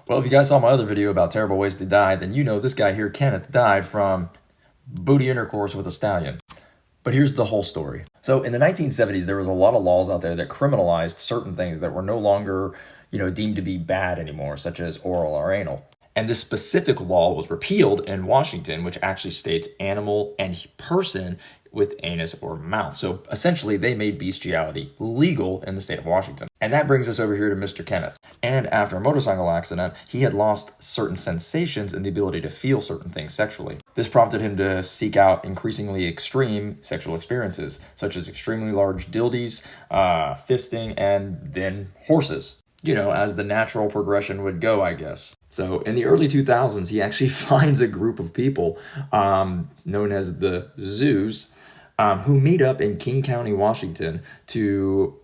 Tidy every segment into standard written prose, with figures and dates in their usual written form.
Well, if you guys saw my other video about terrible ways to die, then you know this guy here, Kenneth, died from booty intercourse with a stallion. But here's the whole story. So in the 1970s, there was a lot of laws out there that criminalized certain things that were no longer, deemed to be bad anymore, such as oral or anal. And this specific law was repealed in Washington, which actually states animal and person with anus or mouth. So essentially, they made bestiality legal in the state of Washington. And that brings us over here to Mr. Kenneth. And after a motorcycle accident, he had lost certain sensations and the ability to feel certain things sexually. This prompted him to seek out increasingly extreme sexual experiences, such as extremely large dildies, fisting, and then horses. As the natural progression would go, I guess. So in the early 2000s, he actually finds a group of people known as the Zoos who meet up in King County, Washington to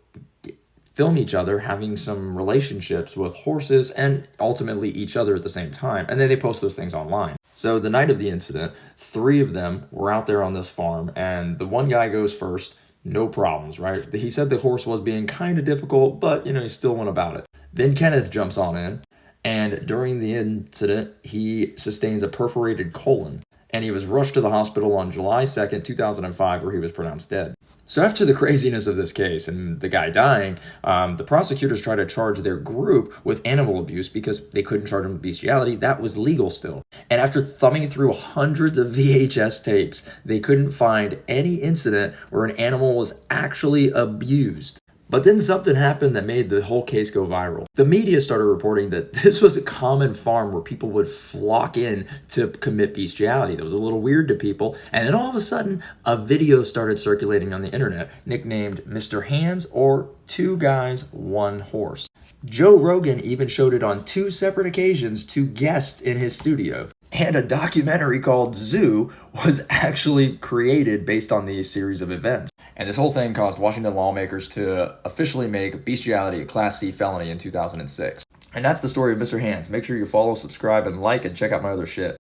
film each other having some relationships with horses and ultimately each other at the same time. And then they post those things online. So the night of the incident, 3 of them were out there on this farm, and the one guy goes first. No problems, right? He said the horse was being kind of difficult, but, he still went about it. Then Kenneth jumps on in, and during the incident, he sustains a perforated colon, and he was rushed to the hospital on July 2nd, 2005, where he was pronounced dead. So after the craziness of this case and the guy dying, the prosecutors tried to charge their group with animal abuse because they couldn't charge him with bestiality. That was legal still. And after thumbing through hundreds of VHS tapes, they couldn't find any incident where an animal was actually abused. But then something happened that made the whole case go viral. The media started reporting that this was a common farm where people would flock in to commit bestiality. That was a little weird to people. And then all of a sudden, a video started circulating on the internet, nicknamed Mr. Hands or 2 Guys, 1 Horse. Joe Rogan even showed it on 2 separate occasions to guests in his studio. And a documentary called Zoo was actually created based on these series of events. And this whole thing caused Washington lawmakers to officially make bestiality a Class C felony in 2006. And that's the story of Mr. Hands. Make sure you follow, subscribe, and like, and check out my other shit.